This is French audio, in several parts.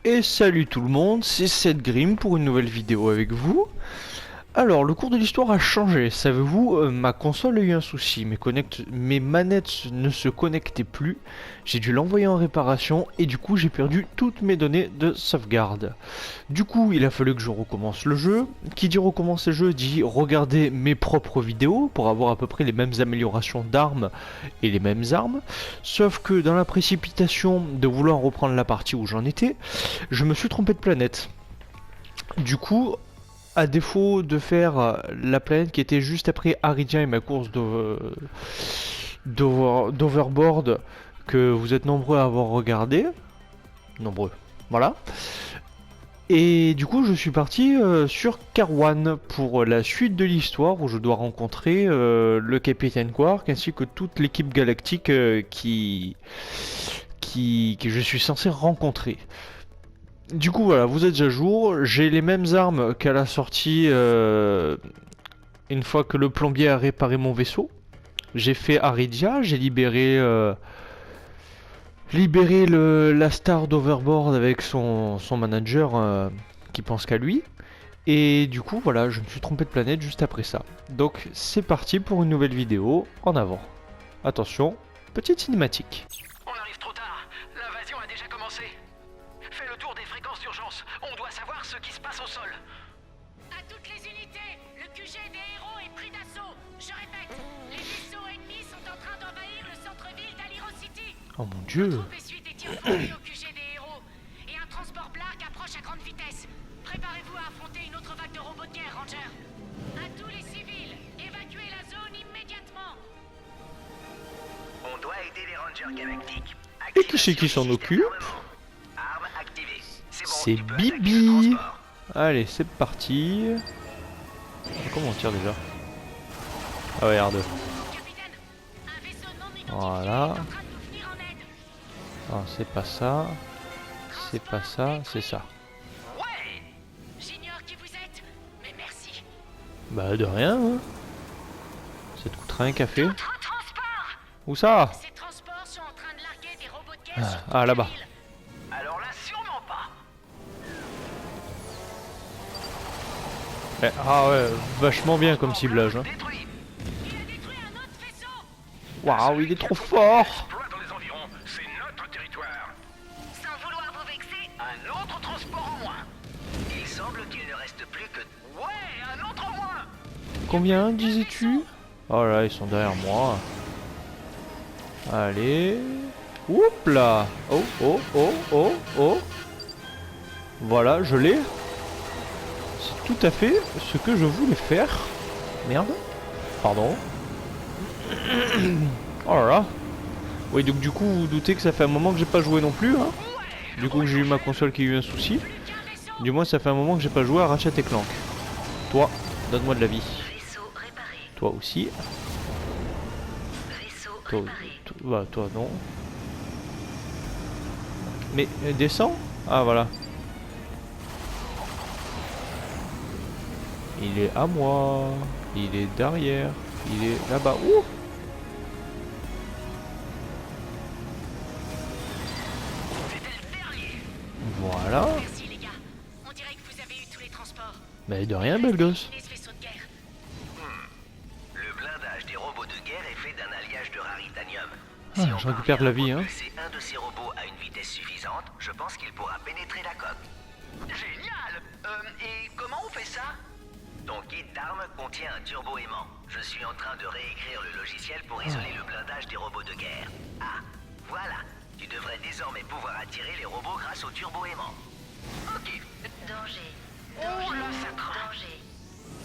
Et salut tout le monde, c'est Seth Grimm pour une nouvelle vidéo avec vous. Alors, le cours de l'histoire a changé, savez-vous, ma console a eu un souci, mes manettes ne se connectaient plus, j'ai dû l'envoyer en réparation et du coup j'ai perdu toutes mes données de sauvegarde. Du coup, il a fallu que je recommence le jeu. Qui dit recommencer le jeu dit regarder mes propres vidéos pour avoir à peu près les mêmes améliorations d'armes et les mêmes armes. Sauf que dans la précipitation de vouloir reprendre la partie où j'en étais, je me suis trompé de planète. Du coup, à défaut de faire la planète qui était juste après Aridia et ma course d'overboard que vous êtes nombreux à avoir regardé, nombreux, voilà. Et du coup, je suis parti sur Karwan pour la suite de l'histoire où je dois rencontrer le capitaine Quark ainsi que toute l'équipe galactique que je suis censé rencontrer. Du coup, voilà, vous êtes à jour. J'ai les mêmes armes qu'à la sortie une fois que le plombier a réparé mon vaisseau. J'ai fait Aridia, j'ai libéré la star d'Overboard avec son manager qui pense qu'à lui. Et du coup, voilà, je me suis trompé de planète juste après ça. Donc, c'est parti pour une nouvelle vidéo. En avant. Attention, petite cinématique. On arrive trop tard. L'invasion a déjà commencé. Fais le tour des fréquences d'urgence. On doit savoir ce qui se passe au sol. À toutes les unités, le QG des héros est pris d'assaut. Je répète, les vaisseaux ennemis sont en train d'envahir le centre-ville d'Aliro City. Oh mon dieu. Troupe essuie des tirs fournis au QG des héros. Et un transport Blark approche à grande vitesse. Préparez-vous à affronter une autre vague de robots de guerre, Ranger. À tous les civils, évacuez la zone immédiatement. On doit aider les Rangers galactiques. Et qui c'est qui s'en occupe? Arme activée. C'est bon, C'est tu peux attaquer le Bibi. transport. Allez, c'est parti. Comment on tire déjà? Ah ouais, R2. Capitaine, un vaisseau non identifié Voilà. est en train de nous venir en aide. Non, c'est pas ça. C'est pas ça, c'est ça. Ouais. J'ignore qui vous êtes, mais merci. Bah de rien, hein. Ça te coûtera un café. Notre transport. Où ça? Ces transports sont en train de larguer des robots de guerre sur toute Ah, la là-bas. ville. Alors là, sûrement pas. Ah ouais, vachement bien comme ciblage. Hein. Détruit. Il a détruit un autre vaisseau. Waouh, il est trop fort. Exploite dans les environs. C'est notre territoire. Sans vouloir vous vexer, Un autre transport en moins. Il semble qu'il ne reste plus que... Ouais, un autre en moins. Combien disais-tu? Oh là, ils sont derrière moi. Allez. Oups là. Oh, oh, oh, oh, oh. Voilà, je l'ai. C'est tout à fait ce que je voulais faire. Merde. Pardon. Oh là là. Oui, donc du coup, vous vous doutez que ça fait un moment que j'ai pas joué non plus. Hein. Du coup, j'ai eu ma console qui a eu un souci. plus qu'un vaisseau. Du moins, ça fait un moment que j'ai pas joué à Ratchet et Clank. Toi, donne-moi de la vie. Vaisseau réparé. Toi aussi. Vaisseau Toi, bah, toi non. Mais descends. Ah voilà. Il est à moi. Il est derrière. Il est là-bas. Ouh. Voilà. Merci les gars. On dirait que vous avez eu tous les transports. Mais de rien, belle gosse. Terminez ce vaisseau de guerre. Le blindage des robots de guerre est fait d'un alliage de raritanium. Ah, je récupère de la vie, hein. Si un de ces robots à une vitesse suffisante, je pense qu'il pourra pénétrer la coque. Génial. Et comment on fait ça? Ton kit d'armes contient un turbo-aimant. Je suis en train de réécrire le logiciel pour isoler le blindage des robots de guerre. Ah, voilà. Tu devrais désormais pouvoir attirer les robots grâce au turbo-aimant. Ok. Danger. Oh là, ça craint. Danger.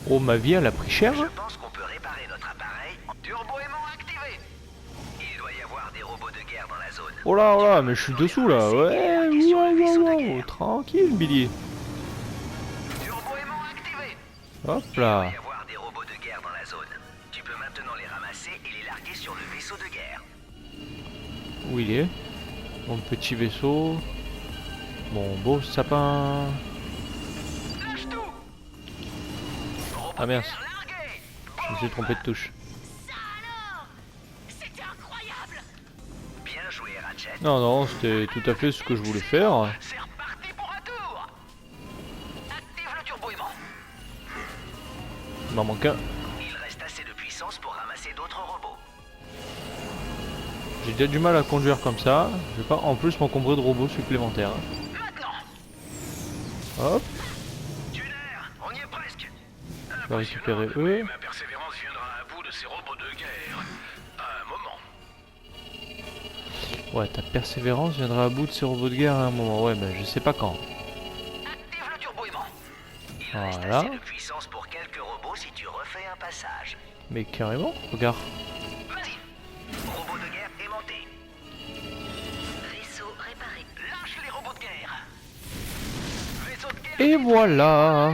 Oh, ma vie, elle a pris cher. Je pense qu'on peut réparer notre appareil en turbo-aimant activé. Il doit y avoir des robots de guerre dans la zone. Oh là, mais je suis dessous là. Ouais, ouais. Tranquille, Billy. Turbo-aimant activé. Hop Il doit là. y avoir des robots de guerre dans la zone. Tu peux maintenant les ramasser et les larguer sur le vaisseau de guerre. Où il est? Mon petit vaisseau. Mon beau sapin. Lâche tout. Ah merde, Largué. je me suis trompé de touche. Ça alors. C'était incroyable. Bien joué, Ratchet. Non, non, c'était tout à fait ce que je voulais faire. C'est reparti pour Il m'en manque un. Il reste assez de puissance pour ramasser d'autres robots. J'ai déjà du mal à conduire comme ça. Je vais pas en plus m'encombrer de robots supplémentaires. Maintenant, Hop, Tuner, on y est presque. je vais récupérer eux. Ma persévérance viendra à bout de ces robots de guerre. À un moment. Ouais, ta persévérance viendra à bout de ces robots de guerre à un moment. Ouais, mais je sais pas quand. Active le turbo-aimant. Il reste Voilà. assez de puissance pour quelques robots si tu refais un passage. Mais carrément, regarde. Vas-y. Robot de guerre aimanté. Vaisseau réparé. Lâche les robots de guerre. Vaisseau de guerre. Et voilà.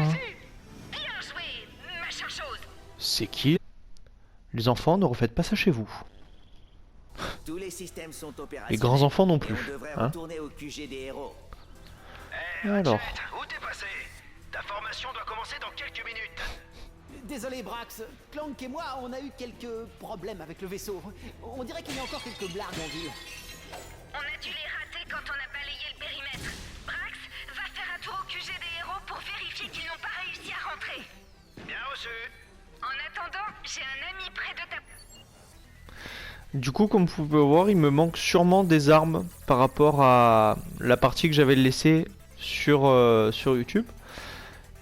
Bien joué, machin chose. C'est qui? Les enfants, ne refaites pas ça chez vous. Tous les systèmes sont opérationnels. Les grands enfants non et plus, on devrait hein. retourner au QG des héros. Alors. Ratchet, où t'es passé? Ta formation doit commencer dans quelques minutes. Désolé Brax, Clank et moi on a eu quelques problèmes avec le vaisseau. On dirait qu'il y a encore quelques blagues en ville. On a dû les rater quand on a balayé le périmètre. Brax, va faire un tour au QG des héros pour vérifier qu'ils n'ont pas réussi à rentrer. Bien reçu. En attendant, j'ai un ami près de ta... Du coup, comme vous pouvez voir, il me manque sûrement des armes par rapport à la partie que j'avais laissée sur YouTube.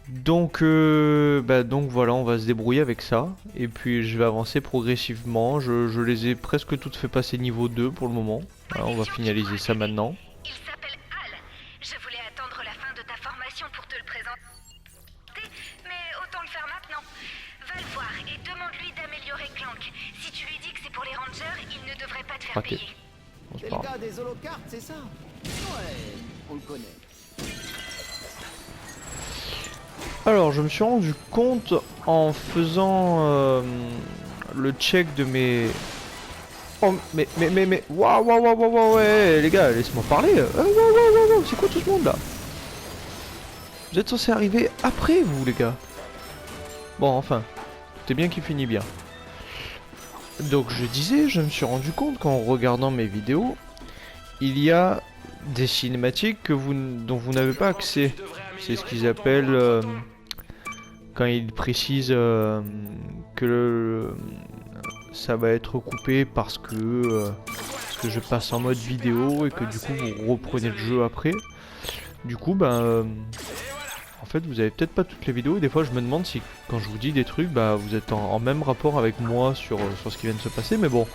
Donc voilà, on va se débrouiller avec ça. Et puis je vais avancer progressivement. Je les ai presque toutes fait passer niveau 2 pour le moment. Voilà, on va finaliser ça maintenant. Il s'appelle Al. Je voulais attendre la fin de ta formation pour te le présenter, mais autant le faire maintenant. Va le voir et demande-lui d'améliorer Clank. Si tu lui dis que c'est pour les rangers, il ne devrait pas te faire Raté. payer. Bon, c'est C'est pas le grave. gars des holocartes, c'est ça? Ouais, on le connaît. Alors, je me suis rendu compte en faisant le check de mes... Oh, mais, waouh, waouh, waouh, waouh, waouh, ouais, les gars, laissez-moi parler. Waouh, waouh, waouh, waouh, c'est quoi tout ce monde là? Vous êtes censé arriver après, vous, les gars. Bon, enfin, c'est bien qu'il finit bien. Donc, je disais, je me suis rendu compte qu'en regardant mes vidéos, il y a des cinématiques dont vous n'avez pas accès. C'est ce qu'ils appellent... quand ils précisent que ça va être coupé parce que je passe en mode vidéo et que du coup vous reprenez le jeu après. Du coup en fait vous avez peut-être pas toutes les vidéos et des fois je me demande si quand je vous dis des trucs vous êtes en même rapport avec moi sur ce qui vient de se passer, mais bon.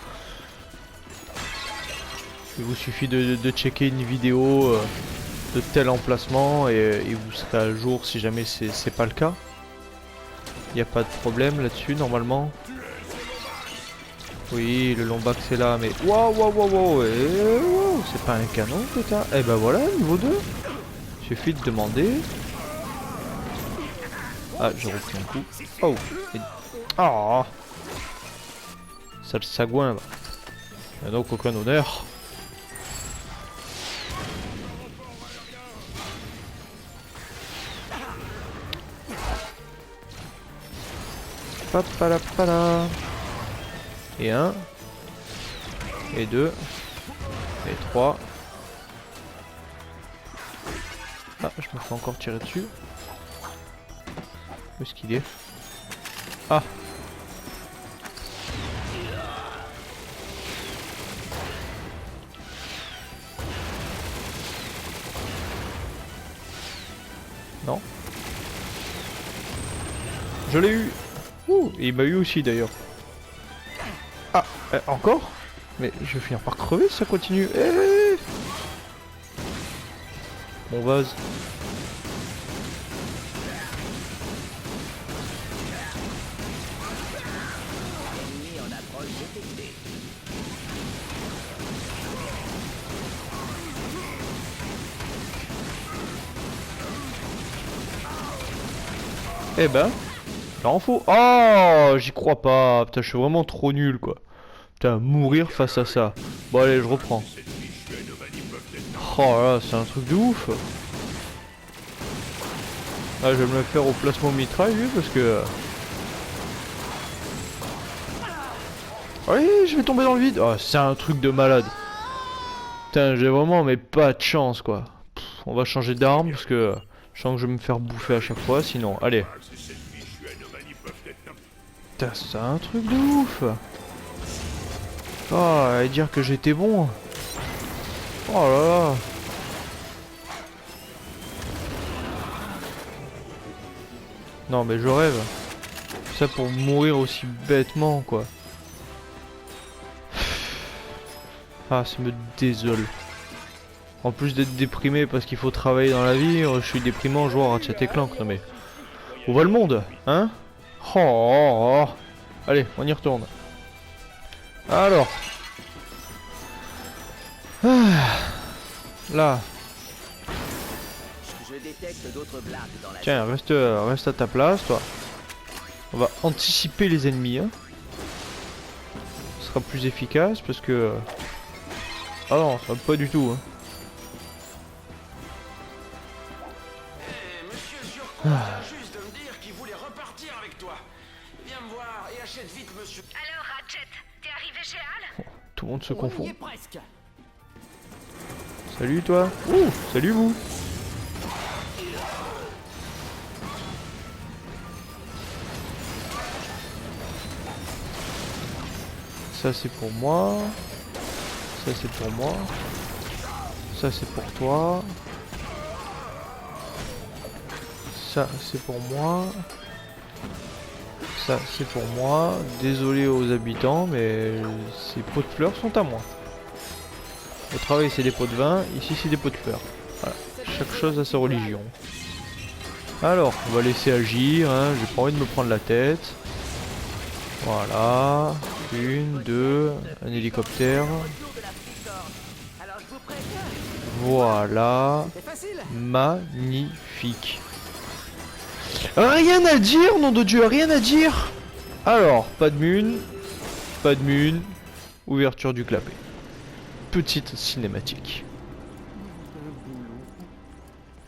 Il vous suffit de checker une vidéo de tel emplacement et vous serez à jour si jamais c'est pas le cas. Il n'y a pas de problème là-dessus normalement. Oui, le Lombax c'est là, mais waouh, waouh, waouh, waouh, c'est pas un canon putain. Eh ben voilà, niveau 2. Suffit de demander. Ah, j'ai repris un coup. Oh, ah, sale sagouin va. Il n'y a donc aucun honneur. Papalapala. Et 1. Et 2. Et 3. Ah, je me fais encore tirer dessus. Où est-ce qu'il est? Ah. Non. Je l'ai eu. Ouh, et il m'a eu aussi d'ailleurs. Ah, encore? Mais je vais finir par crever si ça continue. Mon vase. Ennemi en approche détectée. Eh ben, là en faut. Oh, j'y crois pas. Putain, je suis vraiment trop nul quoi. Putain, mourir face à ça. Bon allez, je reprends. Oh là, c'est un truc de ouf. Ah, je vais me le faire au placement mitraille lui parce que... Oui, je vais tomber dans le vide. Oh, c'est un truc de malade. Putain, j'ai vraiment mais pas de chance quoi. Pff, on va changer d'arme parce que je sens que je vais me faire bouffer à chaque fois. Sinon, allez. Putain, c'est un truc de ouf. Oh, et dire que j'étais bon. Oh là là. Non mais je rêve. Ça pour mourir aussi bêtement quoi. Ah, ça me désole. En plus d'être déprimé parce qu'il faut travailler dans la vie, je suis déprimé en jouant à Ratchet et Clank. Non mais... Où va le monde, hein? Oh, oh, oh. Allez, on y retourne. Alors. Ah. Là. Je détecte d'autres blagues dans la Tiens, reste à ta place, toi. On va anticiper les ennemis, hein. Ce sera plus efficace parce que... Ah non, ça va pas du tout, hein. Monsieur Zurkon vient juste de me dire qu'il voulait repartir avec toi. Viens me voir et achète vite, monsieur. Alors, Ratchet, t'es arrivé chez Hal? Tout le monde se On y confond. est presque. Salut toi. Ouh, salut vous. Ça c'est pour moi. Ça c'est pour moi. Ça c'est pour toi. Ça c'est pour moi. Ça c'est pour moi. Désolé aux habitants, mais ces pots de fleurs sont à moi. Au travail c'est des pots de vin, ici c'est des pots de fleurs. Voilà. Chaque chose a sa religion. Alors, on va laisser agir, hein. J'ai pas envie de me prendre la tête. Voilà. Une, deux, un hélicoptère. Alors je vous préviens, Voilà. c'est facile. Magnifique. Rien à dire, nom de Dieu, rien à dire. Alors, pas de mune. Pas de mune. Ouverture du clapet. Petite cinématique.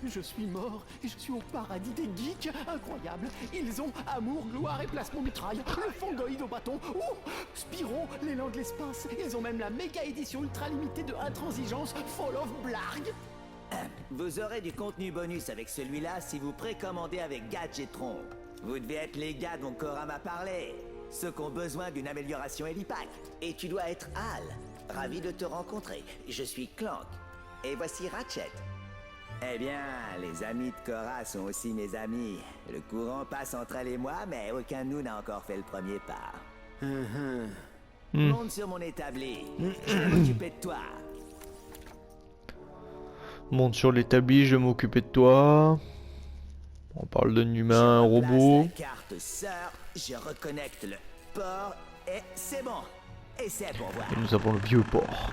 Je suis mort et je suis au paradis des geeks. Incroyable. Ils ont amour, gloire et placement mitraille. Le fongoïde au bâton. Ouh, Spyro, l'élan de l'espace. Ils ont même la méga édition ultra limitée de Intransigeance Fall of Blarg. Vous aurez du contenu bonus avec celui-là si vous précommandez avec Gadgetron. Vous devez être les gars dont Cora m'a parlé. Ceux qui ont besoin d'une amélioration Helipack. Et tu dois être Hal. Ravi de te rencontrer. Je suis Clank. Et voici Ratchet. Eh bien, les amis de Cora sont aussi mes amis. Le courant passe entre elle et moi, mais aucun de nous n'a encore fait le premier pas. Monte sur mon établi. Je vais m'occuper de toi. Monte sur l'établi, je vais m'occuper de toi. On parle d'un humain, un robot. Je replace la carte sœur, je reconnecte le port et c'est bon. Et c'est pour voir. Et nous avons le vieux port.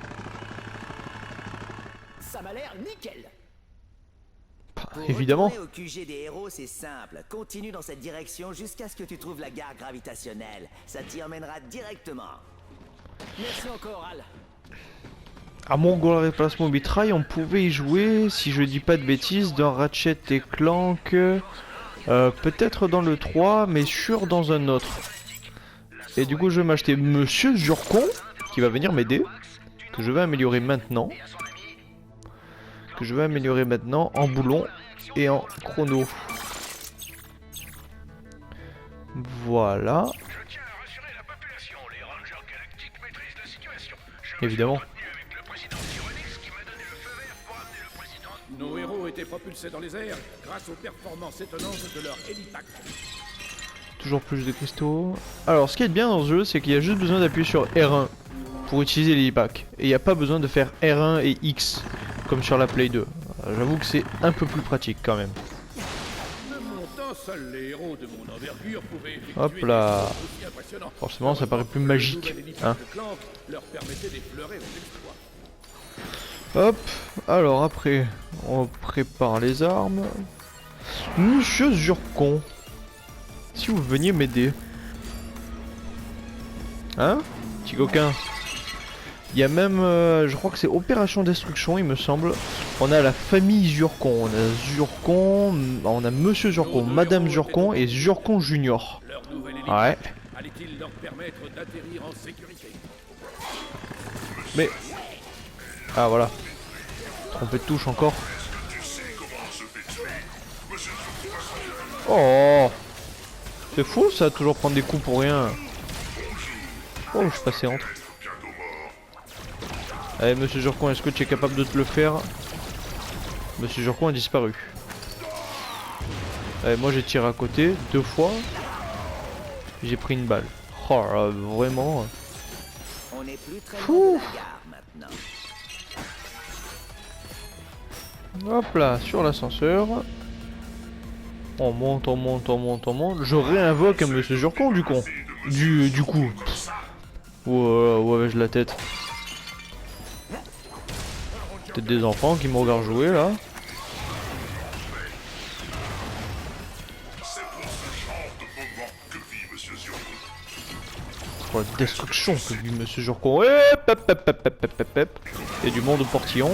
Ça m'a l'air nickel. Pour Évidemment. retourner au QG des héros, c'est simple. Continue dans cette direction jusqu'à ce que tu trouves la gare gravitationnelle. Ça t'y emmènera directement. Merci encore, Al. À mon goal réplacement mitraille, on pouvait y jouer, si je dis pas de bêtises, dans Ratchet et Clank. Peut-être dans le 3, mais sûr dans un autre. Et du coup, je vais m'acheter Monsieur Zurkon, qui va venir m'aider. Que je vais améliorer maintenant. Que je vais améliorer maintenant en boulon et en chrono. Voilà. Je tiens à rassurer la population. Les Rangers Galactiques maîtrisent la situation. Évidemment. Avec le président Tyronix qui m'a donné le feu vert pour amener le président. Nos héros étaient propulsés dans les airs grâce aux performances étonnantes de leur Helipack. Toujours plus de cristaux. Alors, ce qui est bien dans ce jeu, c'est qu'il y a juste besoin d'appuyer sur R1 pour utiliser les packs. Et il n'y a pas besoin de faire R1 et X comme sur la Play 2. J'avoue que c'est un peu plus pratique quand même. De mon temps, seuls les héros de mon envergure pouvaient effectuer Hop des là. exploits aussi impressionnants. Forcément, ça paraît plus Le magique, nouvel Helipack hein. de Clank leur permettait d'effleurer vos exploits. Hop, alors après, on prépare les armes. Monsieur Zurkon, si vous veniez m'aider. Hein, petit coquin. Il y a même, je crois que c'est Opération Destruction, il me semble. On a la famille Zurkon, on a Zurkon, on a Monsieur Zurkon, Madame Zurkon et Zurkon Junior. Leur nouvel Helipack Ouais. allait-il leur permettre d'atterrir en sécurité? Mais... Ah voilà. Trompé de touche encore. C'est fou ça, toujours prendre des coups pour rien. Oh, je suis passé entre. Allez, monsieur Jurcon, est-ce que tu es capable de te le faire? Monsieur Jurcon a disparu. Allez, moi j'ai tiré à côté 2 fois. J'ai pris une balle. Oh là, vraiment. On n'est plus très loin de la gare maintenant. Hop là, sur l'ascenseur. On monte, on monte, on monte, on monte. Je réinvoque un monsieur Jurcon du con. Du coup. Où avais-je la tête? Peut-être des enfants qui me regardent jouer là. Pour la destruction que vit monsieur Jurcon. Et du monde au portillon.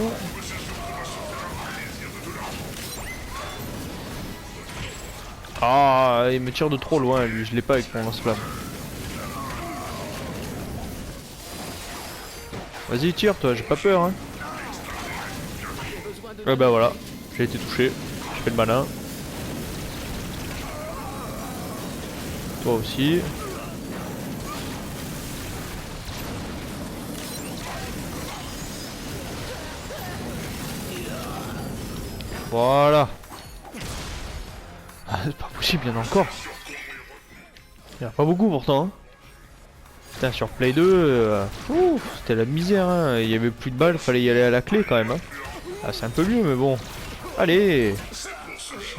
Ah, il me tire de trop loin lui, je l'ai pas avec mon lance-flamme. Vas-y tire toi, j'ai pas peur hein. Ouais bah voilà, j'ai été touché, je fais le malin. Toi aussi. Voilà. Ah, c'est pas possible, il y en a encore. Il y en a pas beaucoup pourtant. Hein. Putain, sur Play 2, c'était la misère. Hein. Il y avait plus de balles, fallait y aller à la clé quand même. Hein. Ah, c'est un peu mieux, mais bon. Allez.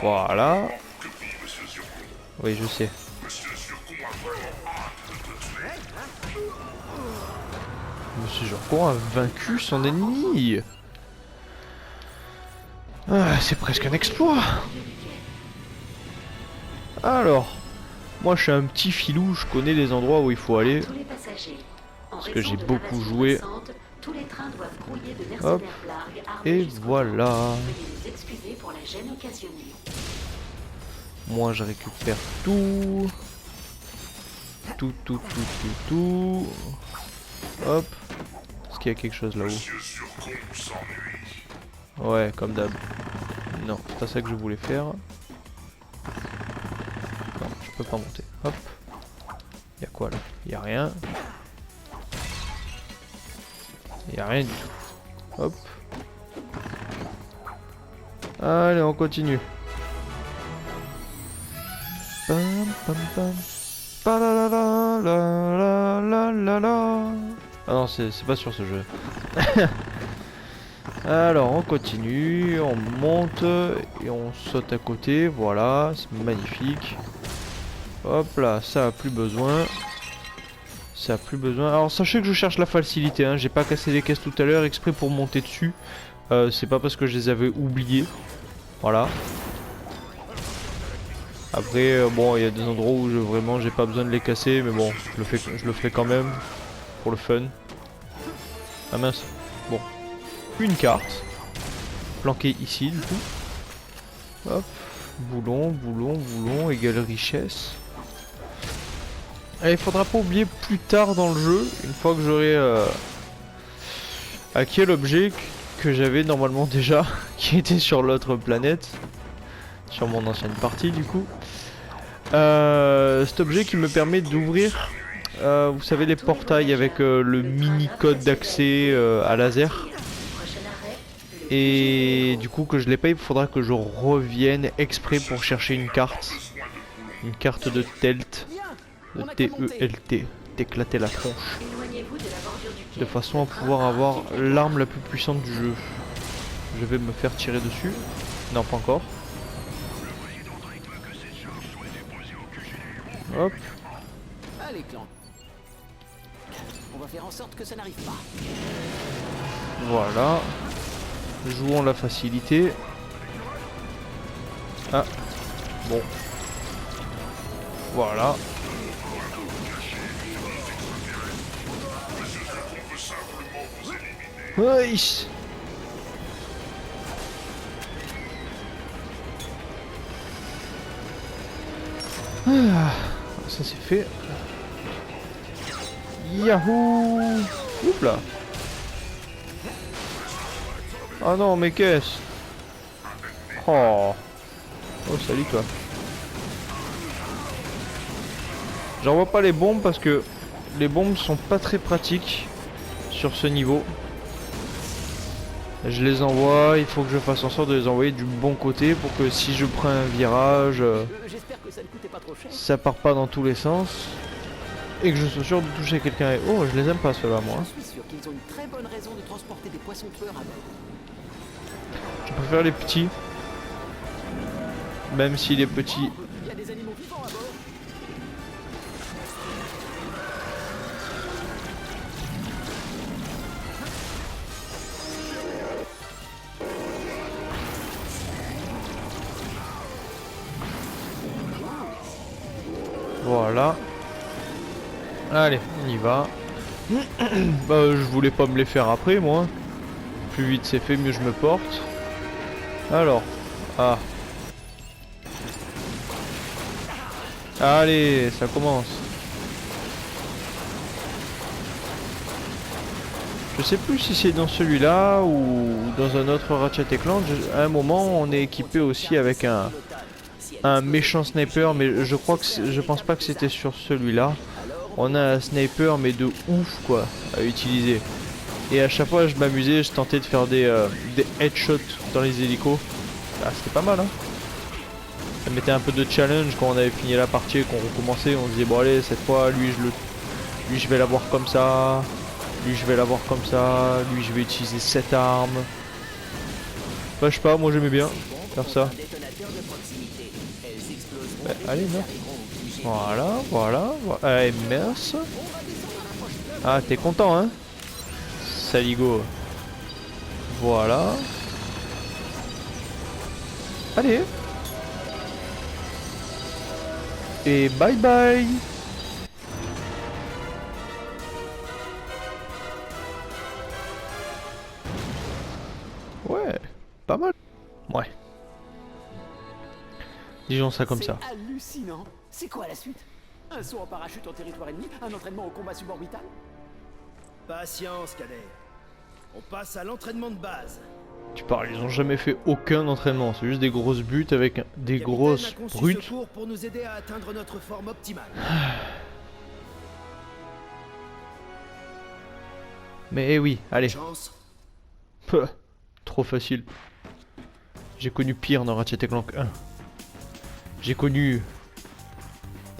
Voilà. Oui, je sais. Monsieur Jurcon a vaincu son ennemi. Ah, c'est presque un exploit. Alors, moi je suis un petit filou, je connais les endroits où il faut aller. Parce que j'ai beaucoup joué. Hop. Et voilà. Moi je récupère tout. Tout. Hop. Est-ce qu'il y a quelque chose là-haut? Ouais, comme d'hab. Non, c'est pas ça que je voulais faire. Non, je peux pas monter. Hop. Y'a quoi là? Y'a rien. Y'a rien du tout. Hop. Allez, on continue. Pam pam pam. Pa-la-la-la-la-la-la-la. Ah non, c'est pas sur ce jeu. Alors on continue, on monte et on saute à côté, voilà, c'est magnifique. Hop là, ça a plus besoin. Ça a plus besoin. Alors sachez que je cherche la facilité, hein. J'ai pas cassé les caisses tout à l'heure exprès pour monter dessus. C'est pas parce que je les avais oubliées. Voilà. Après, bon, il y a des endroits où vraiment j'ai pas besoin de les casser, mais bon, je le ferai quand même pour le fun. Ah mince, bon. Une carte planquée ici du coup. Hop, boulon égale richesse. Et il faudra pas oublier plus tard dans le jeu, une fois que j'aurai acquis l'objet que j'avais normalement déjà, qui était sur l'autre planète, sur mon ancienne partie du coup. Cet objet qui me permet d'ouvrir, vous savez, les portails avec le mini code d'accès à laser. Et du coup que je l'ai pas, il faudra que je revienne exprès pour chercher une carte. Une carte de Telt. De T-E-L-T. T'éclater la tronche. De façon à pouvoir avoir l'arme la plus puissante du jeu. Je vais me faire tirer dessus. Non, pas encore. Hop. Allez, clan. On va faire en sorte que ça n'arrive pas. Voilà. Jouons la facilité. Ah. Bon. Voilà. Oui. Ah, ça c'est fait. Yahoo! Oups là. Ah non, mais qu'est-ce? Oh. Oh, salut toi. J'envoie pas les bombes parce que les bombes sont pas très pratiques sur ce niveau. Je les envoie, il faut que je fasse en sorte de les envoyer du bon côté pour que si je prends un virage, J'espère que ça ne coûtait pas trop cher. ça part pas dans tous les sens. Et que je sois sûr de toucher quelqu'un. Oh, je les aime pas ceux-là, moi. Je suis sûr qu'ils ont une très bonne raison de transporter des poissons tueurs à bord. Je préfère les petits. Même si les petits... Il y a des animaux vivants à bord. Voilà. Allez, on y va. Bah, je voulais pas me les faire après, moi. Plus vite c'est fait, mieux je me porte. Alors. Ah. Allez, ça commence. Je sais plus si c'est dans celui-là ou dans un autre Ratchet & Clank. À un moment, on est équipé aussi avec un méchant sniper, mais je crois que je pense pas que c'était sur celui-là. On a un sniper, mais de ouf quoi, à utiliser. Et à chaque fois, je m'amusais, je tentais de faire des headshots dans les hélicos. Ah, c'était pas mal, hein. Ça mettait un peu de challenge quand on avait fini la partie et qu'on recommençait. On se disait bon allez, cette fois, lui je vais l'avoir comme ça. Lui je vais l'avoir comme ça. Lui je vais utiliser cette arme. Bah, je sais pas, moi j'aimais bien faire ça. Ouais, allez, non. Voilà. Allez, merci. Ah, t'es content, hein? Saligo. Voilà. Allez. Et bye bye. Ouais, pas mal. Ouais. Disons ça comme ça. C'est hallucinant. C'est quoi la suite? Un saut en parachute en territoire ennemi? Un entraînement au combat suborbital? Patience, cadet. On passe à l'entraînement de base. Tu parles, ils ont jamais fait aucun entraînement, c'est juste des grosses buts avec des grosses brutes. Secours pour nous aider à atteindre notre forme optimale. Mais eh oui, allez. Chance. Peu, trop facile. J'ai connu pire dans Ratchet & Clank 1. J'ai connu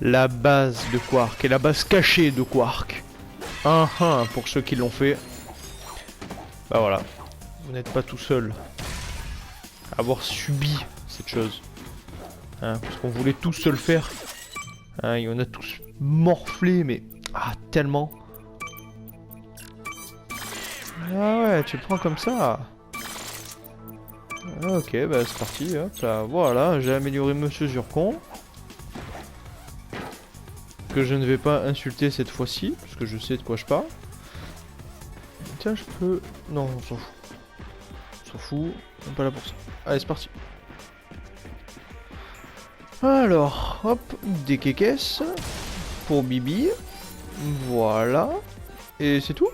la base de Quark et la base cachée de Quark. Pour ceux qui l'ont fait. Bah voilà. Vous n'êtes pas tout seul à avoir subi cette chose. Hein, parce qu'on voulait tous se le faire. Hein, et on a tous morflé, mais... Ah, tellement. Ah ouais, tu le prends comme ça. Ok, bah c'est parti, hop là. Voilà, j'ai amélioré Monsieur Zurkon. Que je ne vais pas insulter cette fois-ci, parce que je sais de quoi je parle. Tiens, je peux... Non, on s'en fout. On s'en fout, on n'est pas là pour ça. Allez, c'est parti. Alors, hop, des kékesses. Pour Bibi. Voilà. Et c'est tout.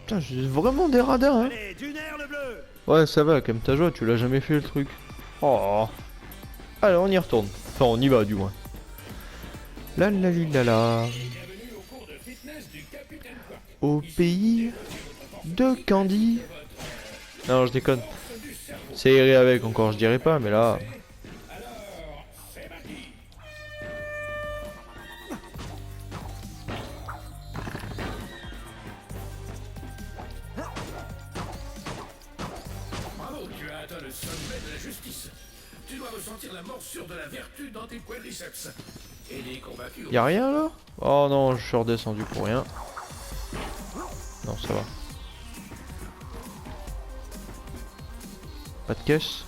Putain, j'ai vraiment des radins, hein. Allez, du nerf le bleu. Ouais, ça va, comme ta joie, tu l'as jamais fait le truc. Oh. Allez, on y retourne. Enfin, on y va, du moins. La la la la. Au pays de Candy. Non, je déconne. C'est erré avec encore, je dirais pas, mais là... Bravo, tu as atteint le sommet de la justice. Tu dois ressentir la morsure de la vertu dans tes quadriceps. Et les combattus... Y'a rien là? Oh non, je suis redescendu pour rien. Non, ça va. Pas de caisse.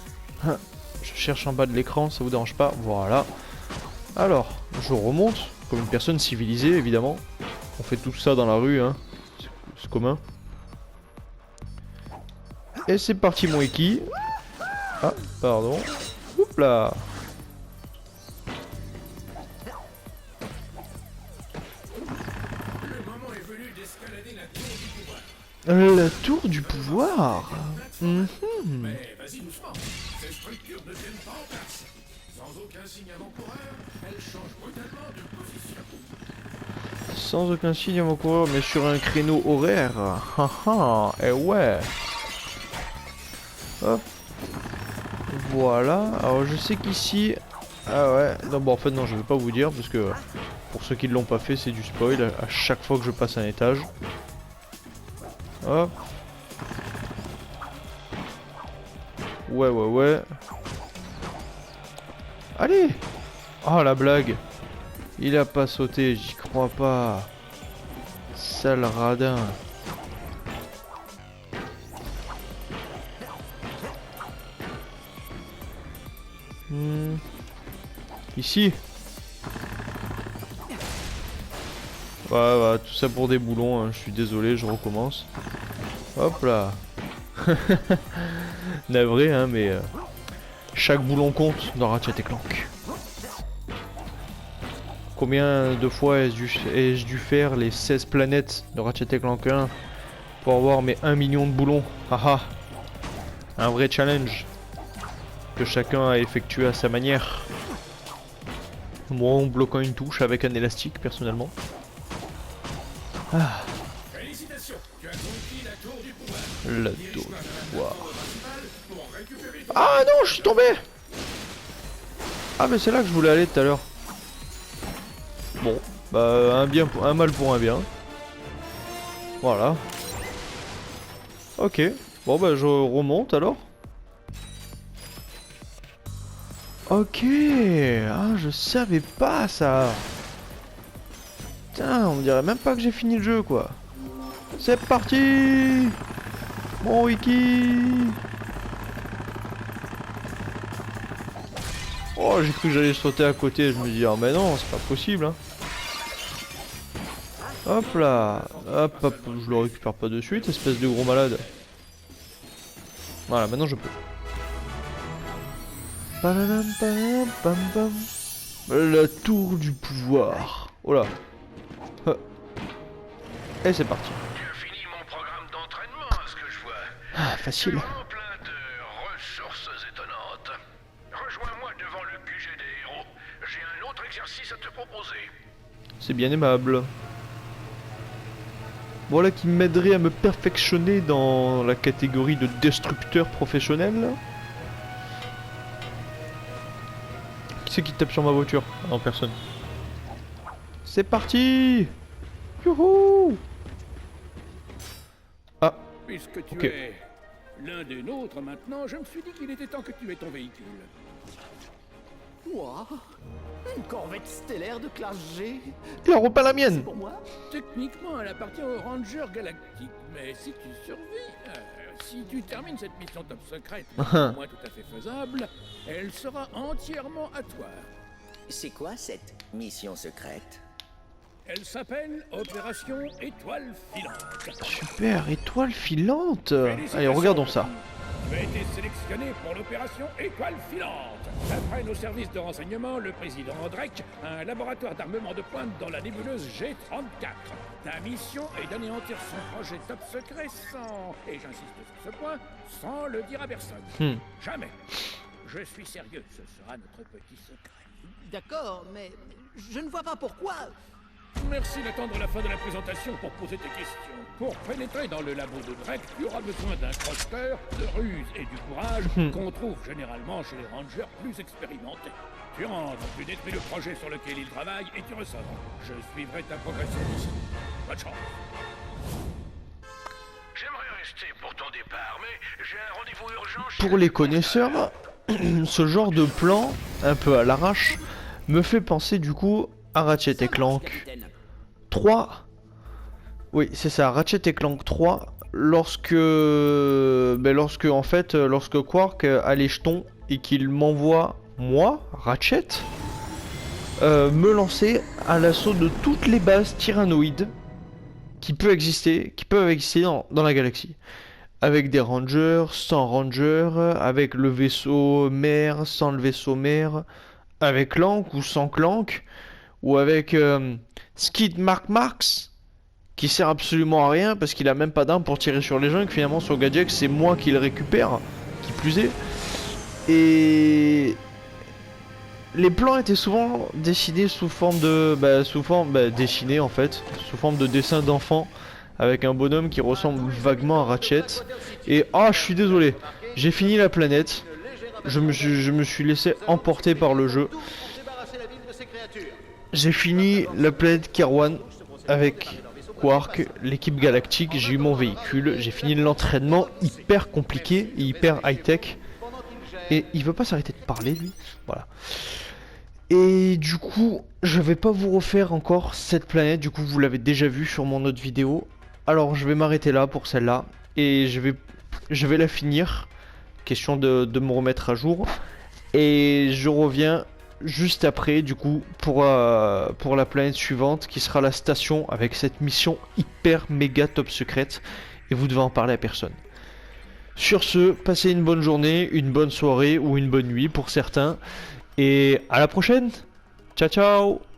Je cherche en bas de l'écran, ça vous dérange pas? Voilà. Alors, je remonte, comme une personne civilisée évidemment. On fait tout ça dans la rue, hein. C'est commun. Et c'est parti mon Eki. Ah, pardon. Oups là. Le moment est venu d'escalader la tour du pouvoir. La tour du pouvoir. Mhm. Mais vas-y doucement. Ces structures ne tiennent pas en place. Sans aucun signe avant-coureur, elles changent brutalement de position. Sans aucun signe avant-coureur, mais sur un créneau horaire. Haha, et ouais. Hop. Voilà. Alors je sais qu'ici... Ah ouais. Non, bon en fait non, je vais pas vous dire parce que pour ceux qui ne l'ont pas fait, c'est du spoil à chaque fois que je passe un étage. Hop. Ouais. Allez. Oh la blague. Il a pas sauté, j'y crois pas. Sale radin. Ici. Ouais, tout ça pour des boulons, hein. Je suis désolé, je recommence. Hop là. Navré, hein, mais chaque boulon compte dans Ratchet & Clank. Combien de fois ai-je dû faire les 16 planètes de Ratchet & Clank 1 pour avoir mes 1 million de boulons? Haha. Un vrai challenge que chacun a effectué à sa manière. Moi en bloquant une touche avec un élastique personnellement. Ah. Félicitations, tu as conquis la tour du pouvoir. La tour du pouvoir. Ah non, je suis tombé. Ah mais c'est là que je voulais aller tout à l'heure. Bon, bah un mal pour un bien. Voilà. Ok. Bon bah je remonte alors. Ok. Ah je savais pas ça. Putain, on dirait même pas que j'ai fini le jeu quoi. C'est parti. Mon wiki. Oh j'ai cru que j'allais sauter à côté. Je me dis ah mais non c'est pas possible hein. Hop là. Hop, je le récupère pas de suite, espèce de gros malade. Voilà, maintenant je peux. La tour du pouvoir. Oh là. Et c'est parti. Tu as fini mon programme d'entraînement, à ce que je vois. Ah, facile. Vraiment plein de ressources étonnantes. Rejoins-moi devant le QG des héros. J'ai un autre exercice à te proposer. C'est bien aimable. Voilà qui m'aiderait à me perfectionner dans la catégorie de destructeur professionnel. Qui c'est qui tape sur ma voiture? Ah non, personne. C'est parti. Youhou. Ah. Puisque tu Ok. es l'un des nôtres maintenant, je me suis dit qu'il était temps que tu aies ton véhicule. Quoi? Une corvette stellaire de classe G? Il en repeint la C'est mienne. pour moi? Techniquement, elle appartient au Ranger Galactique, mais si tu survis, si tu termines cette mission top secrète, pour moi tout à fait faisable, elle sera entièrement à toi. C'est quoi cette mission secrète? Elle s'appelle Opération Étoile Filante. Super, étoile filante. Allez, regardons ça. Tu as été sélectionné pour l'opération Étoile Filante. D'après nos services de renseignement, le président Drake a un laboratoire d'armement de pointe dans la nébuleuse G34. Ta mission est d'anéantir son projet top secret sans, et j'insiste sur ce point, sans le dire à personne. Jamais. Je suis sérieux, ce sera notre petit secret. D'accord, mais je ne vois pas pourquoi. Merci d'attendre la fin de la présentation pour poser tes questions. Pour pénétrer dans le labo de Drake, tu auras besoin d'un crosseur, de ruse et du courage qu'on trouve généralement chez les rangers plus expérimentés. Tu rentres, tu détruis le projet sur lequel il travaille et tu ressors. Je suivrai ta progression ici. Bonne chance. J'aimerais rester pour ton départ, mais j'ai un rendez-vous urgent chez Pour les connaisseurs, ce genre de plan, un peu à l'arrache, me fait penser du coup à Ratchet & Clank 3. Oui, c'est ça, Ratchet & Clank 3, lorsque Quark a les jetons et qu'il m'envoie, moi, Ratchet, me lancer à l'assaut de toutes les bases tyrannoïdes qui peuvent exister dans la galaxie. Avec des rangers, sans rangers, avec le vaisseau mère, sans le vaisseau mère, avec Clank ou sans Clank, ou avec Skid Marks, qui sert absolument à rien parce qu'il a même pas d'arme pour tirer sur les gens et que finalement son gadget c'est moi qui le récupère, qui plus est. Et les plans étaient souvent dessinés sous forme de... dessinés en fait, sous forme de dessin d'enfant, avec un bonhomme qui ressemble vaguement à Ratchet. Et ah, je suis désolé, j'ai fini la planète, je me suis laissé emporter par le jeu. J'ai fini la planète Kerwan avec Quark, l'équipe galactique, j'ai eu mon véhicule, j'ai fini l'entraînement hyper compliqué et hyper high-tech. Et il veut pas s'arrêter de parler lui, voilà. Et du coup, je vais pas vous refaire encore cette planète, du coup vous l'avez déjà vu sur mon autre vidéo. Alors je vais m'arrêter là pour celle-là, et je vais la finir, question de me remettre à jour. Et je reviens juste après, du coup, pour la planète suivante, qui sera la station, avec cette mission hyper méga top secrète, et vous devez en parler à personne. Sur ce, passez une bonne journée, une bonne soirée, ou une bonne nuit pour certains, et à la prochaine. Ciao ciao.